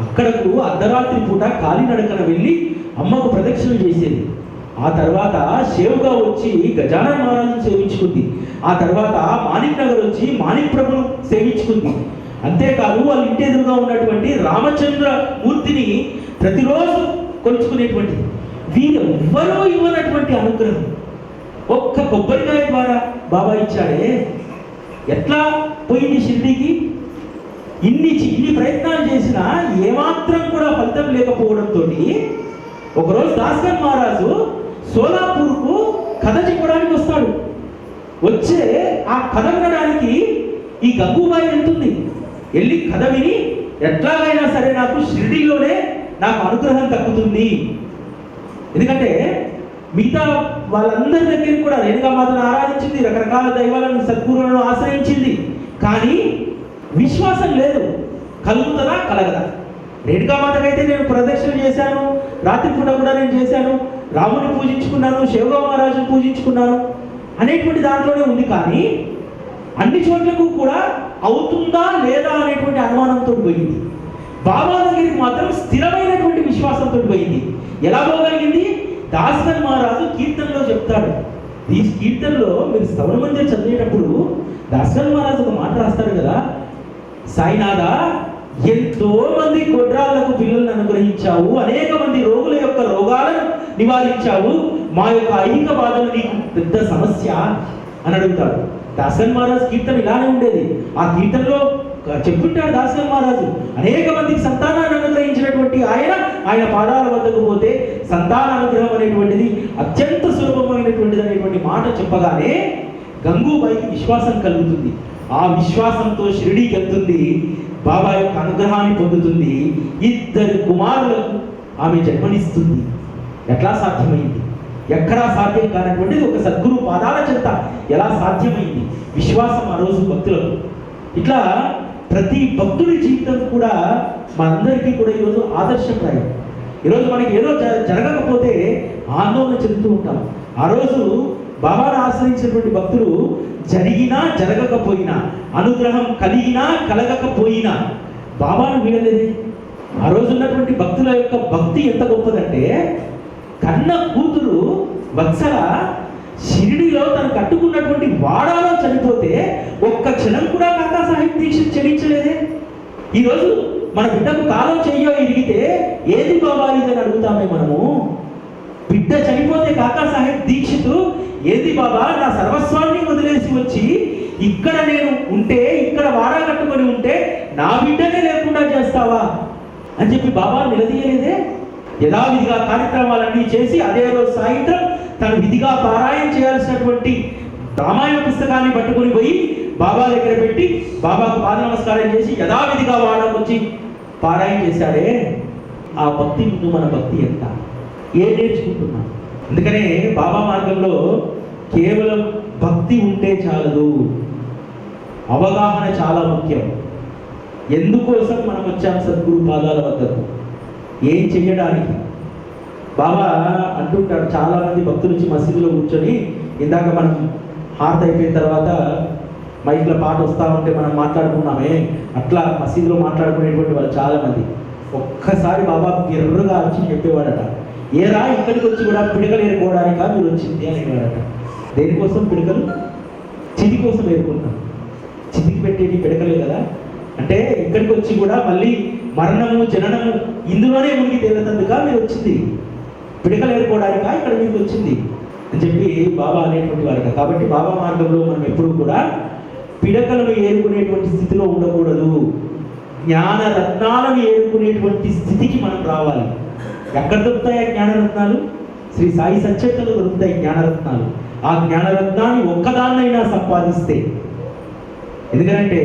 అక్కడకు అర్ధరాత్రి పూట కాలినడకన వెళ్ళి అమ్మకు ప్రదక్షిణలు చేసేది. ఆ తర్వాత షేవుగా వచ్చి గజానన్ మహారాజును సేవించుకుంది. ఆ తర్వాత మాణిక్ నగర్ వచ్చి మాణిక్ ప్రభును సేవించుకుంది. అంతేకాదు వాళ్ళ ఇంటి ఎదురుగా ఉన్నటువంటి రామచంద్ర మూర్తిని ప్రతిరోజు కొలుచుకునేటువంటి. వీరెవ్వరూ ఇవ్వనటువంటి అనుగ్రహం ఒక్క కొబ్బరికాయ ద్వారా బాబా ఇచ్చాడే. ఎట్లా పోయింది షిరిడీకి? ఇన్ని ప్రయత్నాలు చేసినా ఏమాత్రం కూడా ఫలితం లేకపోవడంతో ఒకరోజు దాస్కన్ మహారాజు సోలాపూర్కు కథ చెప్పడానికి వస్తాడు. వచ్చే ఆ కథ వినడానికి ఈ గంగూబాయి వెళ్తుంది. వెళ్ళి కథ విని ఎట్లాగైనా సరే నాకు షిరిడీలోనే నాకు అనుగ్రహం దక్కుతుంది, ఎందుకంటే మిగతా వాళ్ళందరి దగ్గర కూడా రేణుకామాతను ఆరాధించింది, రకరకాల దైవాలను సద్గురువులను ఆశ్రయించింది, కానీ విశ్వాసం లేదు. కలుగుతుందా కలగదా? రేణుకామాతకైతే నేను ప్రదక్షిణ చేశాను, రాత్రిపూట కూడా నేను చేశాను, రాముని పూజించుకున్నాను, శివగా మహారాజును పూజించుకున్నాను అనేటువంటి దాంట్లోనే ఉంది. కానీ అన్ని చోట్లకు కూడా అవుతుందా లేదా అనేటువంటి అనుమానంతో పోయింది. బాబా దగ్గరికి మాత్రం స్థిరమైనటువంటి విశ్వాసంతో పోయింది. ఎలా పోగలిగింది? దాస్కన్ మహారాజు కీర్తనలో చెప్తాడు. ఈ కీర్తనలో మీరు శ్రవణ మందిరం చదివేటప్పుడు దాస్కన్ మహారాజు ఒక మాట రాస్తాడు కదా, సాయినాథ ఎంతో మంది గొడ్రాళ్లకు పిల్లలను అనుగ్రహించావు, అనేక మంది రోగుల యొక్క రోగాలను నివారించావు, మా యొక్క ఐహిక బాధలు నీకు పెద్ద సమస్య అని అడుగుతాడు. దాసన్ మహారాజ్ కీర్తన ఇలానే ఉండేది. ఆ కీర్తనలో చెప్పుంటాడు దాసన్ మహారాజు, అనేక మందికి సంతానాన్ని అనుగ్రహించినటువంటి ఆయన పాదాల వద్దకు పోతే సంతాన అనుగ్రహం అనేటువంటిది అత్యంత సులభమైనటువంటిది అనేటువంటి మాట చెప్పగానే గంగూబాయికి విశ్వాసం కలుగుతుంది. ఆ విశ్వాసంతో షిరిడీకి వెళ్తుంది, బాబా యొక్క అనుగ్రహాన్ని పొందుతుంది, 2 కుమారులకు ఆమె జన్మనిస్తుంది. ఎట్లా సాధ్యమైంది? ఎక్కడా సాధ్యం కానటువంటిది ఒక సద్గురు పాదాల చెంత ఎలా సాధ్యమైంది? విశ్వాసం ఆ రోజు భక్తులకు. ఇట్లా ప్రతి భక్తుడి జీవితం కూడా మనందరికీ కూడా ఈరోజు ఆదర్శప్రాయం. ఈరోజు మనకి ఏదో జరగకపోతే ఆందోళన చెందుతూ ఉంటాం. ఆ రోజు బాబాను ఆశ్రయించినటువంటి భక్తులు జరిగినా జరగకపోయినా, అనుగ్రహం కలిగినా కలగకపోయినా బాబాను వీడలేదే. ఆ రోజు ఉన్నటువంటి భక్తుల యొక్క భక్తి ఎంత గొప్పదంటే, కన్న కూతురు వత్సల షిరిడిలో తను కట్టుకున్నటువంటి వాడాలో చనిపోతే ఒక్క క్షణం కూడా కాకా సాహెబ్ దీక్షిత్ చెల్లించలేదే. ఈరోజు మన బిడ్డకు కాలం చెయ్యో ఇరిగితే ఏది బాబా ఇదని అడుగుతామే మనము. బిడ్డ చనిపోతే కాకా సాహెబ్ దీక్షిత్ ఏది బాబా, నా సర్వస్వాన్ని వదిలేసి వచ్చి ఇక్కడ నేను ఉంటే, ఇక్కడ వాడా కట్టుకొని ఉంటే నా బిడ్డనే లేకుండా చేస్తావా అని చెప్పి బాబా నిలదీయలేదే. యథావిధిగా కార్యక్రమాలన్నీ చేసి అదే రోజు సాయంత్రం తను విధిగా పారాయణ చేయాల్సినటువంటి రామాయణ పుస్తకాన్ని పట్టుకొని పోయి బాబా దగ్గర పెట్టి బాబాకు పాద నమస్కారం చేసి యథావిధిగా వాడకు వచ్చి పారాయణ చేశాడే. ఆ భక్తి ముందు మన భక్తి ఎంత, ఏం నేర్చుకుంటున్నాం? అందుకనే బాబా మార్గంలో కేవలం భక్తి ఉంటే చాలదు, అవగాహన చాలా ముఖ్యం. ఎందుకోసం మనం వచ్చాం సద్గురు పాదాల వద్దకు? ఏం చెయ్యడానికి? బాబా అంటుంటాడు, చాలా మంది భక్తులు వచ్చి మసీదులో కూర్చొని, ఇందాక మనం హారతి అయిపోయిన తర్వాత మైక్లో పాట వస్తూ ఉంటే మనం మాట్లాడుకున్నామే, అట్లా మసీదులో మాట్లాడుకునేటువంటి వాళ్ళు చాలా మంది. ఒక్కసారి బాబా గిర్రుగా వచ్చి చెప్పేవాడట, ఏరా ఇక్కడికి వచ్చి కూడా పిడకలు ఏరుకోవడానికా మీరు వచ్చింది అనేవాడట. దేనికోసం పిడకలు? చితి కోసం ఏరుకుంటాం. చితికి పెట్టేది పిడకలే కదా. అంటే ఇక్కడికి వచ్చి కూడా మళ్ళీ మరణము జననము ఇందులోనే మునిగి తేలుతందుకా మీరు వచ్చింది? పిడకలు ఏరుకోవడానికా ఇక్కడ మీకు వచ్చింది అని చెప్పి బాబా అనేటువంటి వారు. కాబట్టి బాబా మార్గంలో మనం ఎప్పుడు కూడా పిడకలను ఏరుకునేటువంటి స్థితిలో ఉండకూడదు. జ్ఞానరత్నాలను ఏరుకునేటువంటి స్థితికి మనం రావాలి. ఎక్కడ దొరుకుతాయి జ్ఞానరత్నాలు? శ్రీ సాయి సచ్చరితలో దొరుకుతాయి జ్ఞానరత్నాలు. ఆ జ్ఞానరత్నాన్ని ఒక్కదాన్నైనా సంపాదిస్తే, ఎందుకంటే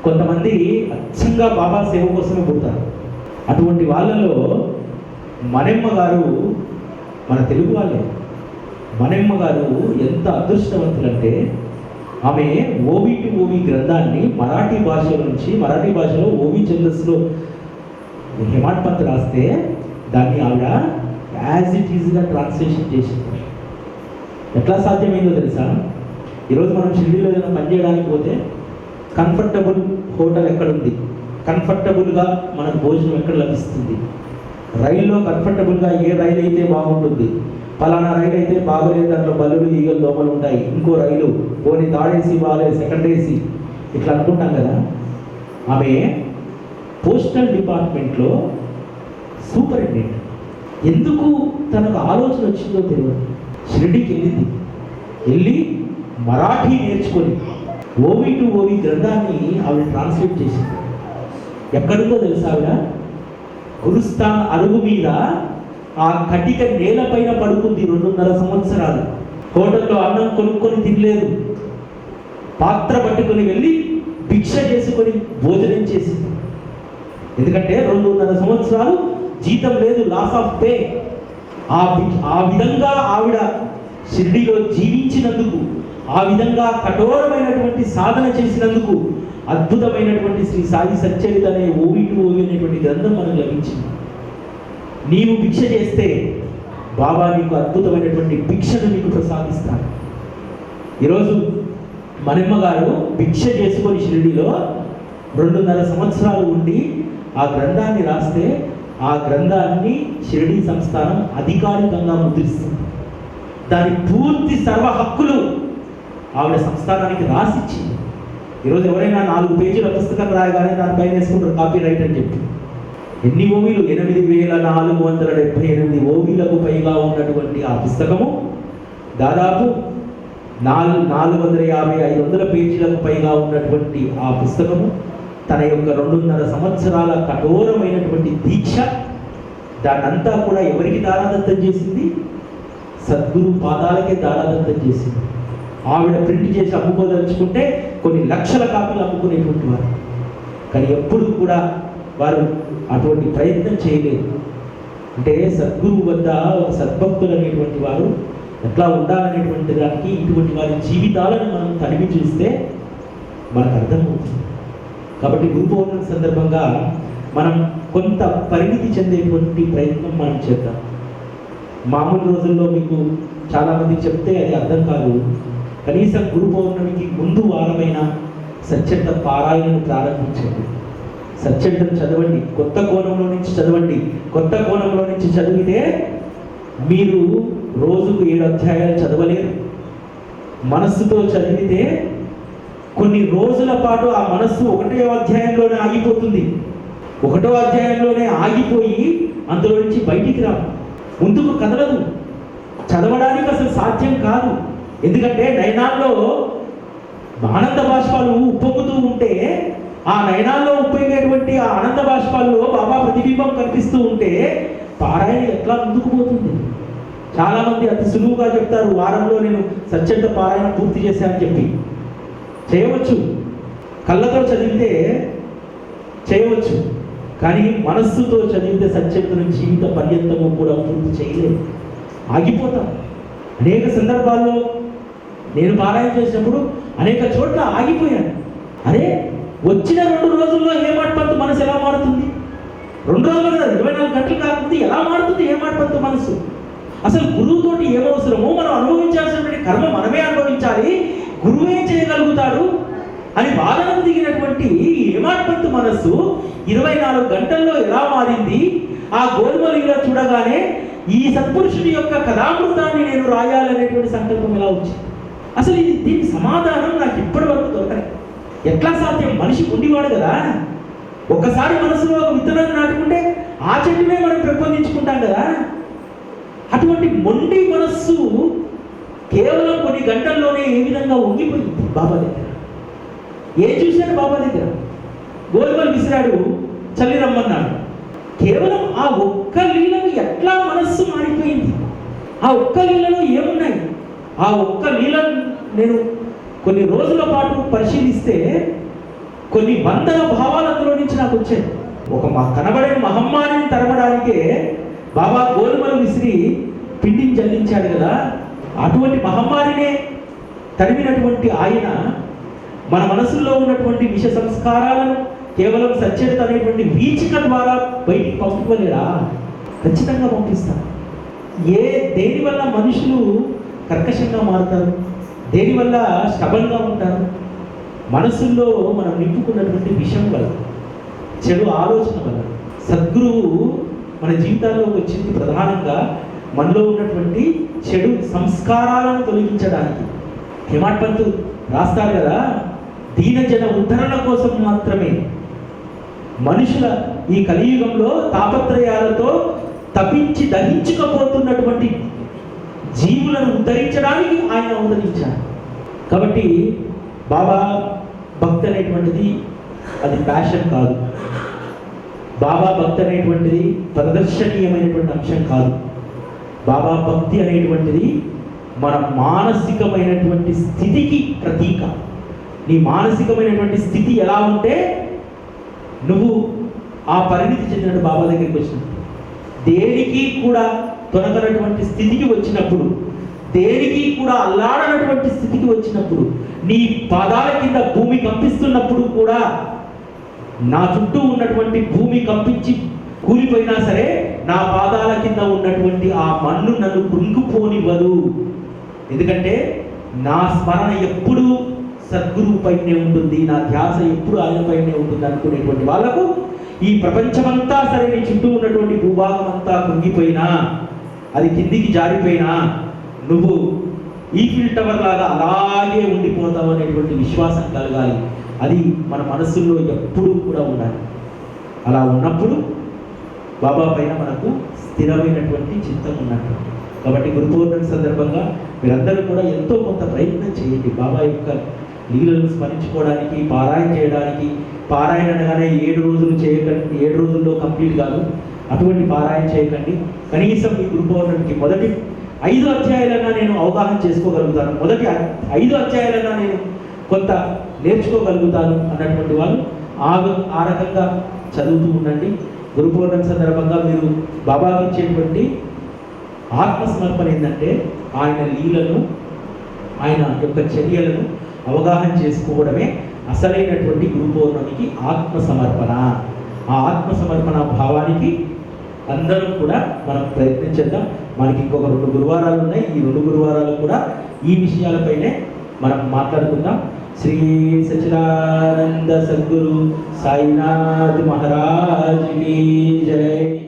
కొంతమంది అచ్చంగా బాబా సేవ కోసమే పుడతారు. అటువంటి వాళ్ళలో మనెమ్మ గారు, మన తెలుగు వాళ్ళే, మనెమ్మ గారు ఎంత అదృష్టవంతులంటే, ఆమె ఓవి టు ఓవి గ్రంథాన్ని మరాఠీ భాషలో ఓవి ఛందస్సులో హేమాడ్ పంత్ రాస్తే దాన్ని ఆవిడ యాజ్ ఇట్ ఈజ్గా ట్రాన్స్లేషన్ చేసింది. ఎట్లా సాధ్యమైందో తెలుసా? ఈరోజు మనం షిరిడీలో ఏదైనా పని చేయడానికి పోతే కంఫర్టబుల్ హోటల్ ఎక్కడుంది, కంఫర్టబుల్గా మనకు భోజనం ఎక్కడ లభిస్తుంది, రైల్లో కంఫర్టబుల్గా ఏ రైలు అయితే బాగుంటుంది, ఫలానా రైలు అయితే బాగలేదు, దాంట్లో బల్లులు ఈగలు దోమలు ఉంటాయి, ఇంకో రైలు పోనీ థర్డ్ ఏసీ బాగాలేదు, సెకండ్ ఏసీ, ఇట్లా అనుకుంటాం కదా. ఆమె పోస్టల్ డిపార్ట్మెంట్లో సూపరింటెండెంట్. ఎందుకు తనకు ఆలోచన వచ్చిందో తెలియదు. షిరిడీకి వెళ్ళి మరాఠీ నేర్చుకొని ఓవి టు ఓవి గ్రంథాన్ని ఆవిడ ట్రాన్స్లేట్ చేసింది. ఎక్కడుందో తెలుసా? ఆవిడ గురుస్థాన్ అరుగు మీద ఆ కటిక నేలపైన పడుకుంది 2.5 సంవత్సరాలు. హోటల్లో అన్నం కొనుక్కొని తినలేదు, పాత్ర పట్టుకొని వెళ్ళి భిక్ష చేసుకొని భోజనం చేసింది. ఎందుకంటే 2.5 సంవత్సరాలు జీతం లేదు, లాస్ ఆఫ్ పే. ఆ విధంగా ఆవిడ షిరిడీలో జీవించినందుకు, ఆ విధంగా కఠోరమైనటువంటి సాధన చేసినందుకు అద్భుతమైనటువంటి శ్రీ సాయి సచ్చరిత అనే ఓవి టు ఓవి అనేటువంటి గ్రంథం మనకు లభించింది. నీవు భిక్ష చేస్తే బాబా నీకు అద్భుతమైనటువంటి భిక్షను నీకు ప్రసాదిస్తాడు. ఈరోజు మనమ్మ గారు భిక్ష చేసుకొని షిరిడీలో 2.5 సంవత్సరాలు ఉండి ఆ గ్రంథాన్ని రాస్తే, ఆ గ్రంథాన్ని షిరిడీ సంస్థానం అధికారికంగా ముద్రిస్తుంది. దాని పూర్తి సర్వ హక్కులు ఆవిడ సంస్థానానికి రాసిచ్చింది. ఈరోజు ఎవరైనా 4 పేజీల పుస్తకం రాయగానే దానిపైన వేసుకుంటారు కాపీ రైట్ అని చెప్పి. ఎన్ని ఓవీలు? 8478 ఓవీలకు పైగా ఉన్నటువంటి ఆ పుస్తకము దాదాపు 450-500 పేజీలకు పైగా ఉన్నటువంటి ఆ పుస్తకము తన యొక్క 2.5 సంవత్సరాల కఠోరమైనటువంటి దీక్ష దాన్నంతా కూడా ఎవరికి దారాదత్తం చేసింది? సద్గురు పాదాలకే దారాదత్తం చేసింది. ఆవిడ ప్రింట్ చేసి అమ్ముకోదలుచుకుంటే కొన్ని లక్షల కాపీలు అమ్ముకునేటువంటి వారు, కానీ ఎప్పుడు కూడా వారు అటువంటి ప్రయత్నం చేయలేదు. అంటే సద్గురువు వద్ద ఒక సద్భక్తులు అనేటువంటి వారు ఎట్లా ఉండాలనేటువంటి దానికి ఇటువంటి వారి జీవితాలను మనం తనివి చూస్తే మనకు అర్థమవుతుంది. కాబట్టి గురు పౌర్ణమి సందర్భంగా మనం కొంత పరిణితి చెందేటువంటి ప్రయత్నం మనం చేద్దాం. మామూలు రోజుల్లో మీకు చాలామంది చెప్తే అది అర్థం కాదు. కనీసం గురు పౌర్ణమికి ముందు వారమైన సచ్చరిత పారాయణను ప్రారంభించండి. సచ్చరితను చదవండి, కొత్త కోణంలో నుంచి చదవండి. కొత్త కోణంలో నుంచి చదివితే మీరు రోజుకు 7 అధ్యాయాలు చదవలేరు. మనస్సుతో చదివితే కొన్ని రోజుల పాటు ఆ మనస్సు 1వ అధ్యాయంలోనే ఆగిపోతుంది. 1వ అధ్యాయంలోనే ఆగిపోయి అందులో నుంచి బయటికి రాదు, ముందుకు కదలదు. చదవడానికి అసలు సాధ్యం కాదు. ఎందుకంటే నయనాల్లో ఆనంద బాష్పాలు ఉప్పొంగుతూ ఉంటే ఆ నయనాల్లో ఉప్పొంగేటువంటి ఆ ఆనంద బాష్పాల్లో బాబా ప్రతిబింబం కనిపిస్తూ ఉంటే పారాయణ ఎట్లా ముందుకు పోతుంది? చాలామంది అతి సులువుగా చెప్తారు, వారంలో నేను సచ్చరిత పారాయణ పూర్తి చేశానని చెప్పి. చేయవచ్చు, కళ్ళతో చదివితే చేయవచ్చు, కానీ మనస్సుతో చదివితే సచ్చరితను జీవిత పర్యంతము కూడా పూర్తి చేయలేదు, ఆగిపోతాం. అనేక సందర్భాల్లో నేను పారాయణ చేసినప్పుడు అనేక చోట్ల ఆగిపోయాను. అరే, వచ్చిన 2 రోజుల్లో హేమాడ్ పంత్ మనసు ఎలా మారుతుంది? 2 రోజులు కదా, 24 గంటలు కాకుండా ఎలా మారుతుంది హేమాడ్ పంత్ మనసు? అసలు గురువుతోటి ఏమవసరమో మనం అనుభవించాల్సినటువంటి కర్మ మనమే అనుభవించాలి, గురువే చేయగలుగుతాడు అని వాదనకు దిగినటువంటి హేమాడ్ పంత్ మనస్సు 24 గంటల్లో ఎలా మారింది? ఆ గోల్మలిలో చూడగానే ఈ సత్పురుషుని యొక్క కథామృతాన్ని నేను రాయాలనేటువంటి సంకల్పం ఎలా వచ్చింది? అసలు దీనికి సమాధానం నాకు ఇప్పటి వరకు దొరకలేదు. ఎట్లా సాధ్యం? మనిషి ఉండివాడు కదా, ఒక్కసారి మనసులో ఒక విత్తనాన్ని నాటుకుంటే ఆ చెట్టునే మనం పెంపొందించుకుంటాం కదా. అటువంటి మొండి మనస్సు కేవలం కొన్ని గంటల్లోనే ఏ విధంగా వంగిపోయింది బాబా దగ్గర. ఏం చూశాడు బాబా దగ్గర? గోల్మల్ విసిరాడు, చల్లి రమ్మన్నాడు. కేవలం ఆ ఒక్క లీలను ఎట్లా మనస్సు మారిపోయింది? ఆ ఒక్క లీలలో ఏమున్నాయి? ఆ ఒక్క లీలను నేను కొన్ని రోజుల పాటు పరిశీలిస్తే కొన్ని వందల భావాలు అందులో నుంచి నాకు వచ్చాయి. ఒక కనబడని మహమ్మారిని తరమడానికే బాబా గోల్మలు విసిరి పిండిని జల్లించాడు కదా. అటువంటి మహమ్మారినే తరిమినటువంటి ఆయన మన మనసుల్లో ఉన్నటువంటి విష సంస్కారాలను కేవలం సచ్చరిత అనేటువంటి వీచిక ద్వారా బయటికి పంపుకోలేడా? ఖచ్చితంగా పంపిస్తాను. దేనివల్ల మనుషులు కర్కశంగా మారుతారు? దేనివల్ల స్టబన్గా ఉంటారు? మనసుల్లో మనం నింపుకున్నటువంటి విషయం వల్ల, చెడు ఆలోచన వల్ల. సద్గురువు మన జీవితాల్లోకి వచ్చింది ప్రధానంగా మనలో ఉన్నటువంటి చెడు సంస్కారాలను తొలగించడానికి. హేమాడ్ పంత్ రాస్తారు కదా, దీనజన ఉద్ధరణ కోసం మాత్రమే మనుషుల ఈ కలియుగంలో తాపత్రయాలతో తపించి దహించుకపోతున్నటువంటి జీవులను ఉద్ధరించడానికి ఆయన అవతరించారు. కాబట్టి బాబా భక్తి అనేటువంటిది అది ప్యాషన్ కాదు. బాబా భక్తి అనేటువంటిది ప్రదర్శనీయమైనటువంటి అంశం కాదు. బాబా భక్తి అనేటువంటిది మన మానసికమైనటువంటి స్థితికి ప్రతీక. నీ మానసికమైనటువంటి స్థితి ఎలా ఉంటే నువ్వు ఆ పరిణితి చెందినట్టు బాబా దగ్గరికి వచ్చినప్పుడు, దేనికి కూడా తొనగనటువంటి స్థితికి వచ్చినప్పుడు, దేనికి కూడా అల్లాడనటువంటి స్థితికి వచ్చినప్పుడు, నీ పాదాల కింద భూమి కంపిస్తున్నప్పుడు కూడా నా చుట్టూ ఉన్నటువంటి భూమి కంపించి కూలిపోయినా సరే నా పాదాల కింద ఉన్నటువంటి ఆ మన్ను నన్ను కృంగిపోనివ్వదు. ఎందుకంటే నా స్మరణ ఎప్పుడూ సద్గురువు పైనే ఉంటుంది, నా ధ్యాస ఎప్పుడు ఆయన పైనే ఉంటుంది అనుకునేటువంటి వాళ్ళకు ఈ ప్రపంచమంతా సరే నీ చుట్టూ ఉన్నటువంటి భూభాగం అంతా కృంగిపోయినా, అది కిందికి జారిపోయినా నువ్వు ఈఫిల్ టవర్ లాగా అలాగే ఉండిపోతావు అనేటువంటి విశ్వాసం కలగాలి. అది మన మనసుల్లో ఎప్పుడూ కూడా ఉండాలి. అలా ఉన్నప్పుడు బాబా పైన మనకు స్థిరమైనటువంటి చిత్తం ఉన్నట్టు. కాబట్టి గురు పౌర్ణమి సందర్భంగా మీరందరూ కూడా ఎంతో కొంత ప్రయత్నం చేయండి. బాబా యొక్క లీలలను స్మరించుకోవడానికి, పారాయణ చేయడానికి. పారాయణ అనగానే 7 రోజులు చేయకండి, 7 రోజుల్లో కంప్లీట్ కాదు. అటువంటి పారాయణ చేయకండి. కనీసం ఈ గురు పౌర్ణమికి మొదటి 5 అధ్యాయాలన్నా నేను అవగాహన చేసుకోగలుగుతాను, మొదటి 5 అధ్యాయాలన్నా నేను కొంత నేర్చుకోగలుగుతాను అన్నటువంటి వాళ్ళు ఆ రకంగా చదువుతూ ఉండండి. గురు పౌర్ణమి సందర్భంగా మీరు బాబాకి ఇచ్చేటువంటి ఆత్మసమర్పణ ఏంటంటే ఆయన లీలను, ఆయన యొక్క చర్యలను అవగాహన చేసుకోవడమే అసలైనటువంటి గురు పౌర్ణమికి ఆత్మసమర్పణ. ఆ ఆత్మసమర్పణ భావానికి అందరం కూడా మనం ప్రయత్నించేద్దాం. మనకి ఇంకొక 2 గురువారాలు ఉన్నాయి. ఈ 2 గురువారాలు కూడా ఈ విషయాలపైనే మనం మాట్లాడుకుందాం. శ్రీ సచ్చిదానంద సద్గురు సాయినాథ్ మహారాజ్ కీ జై.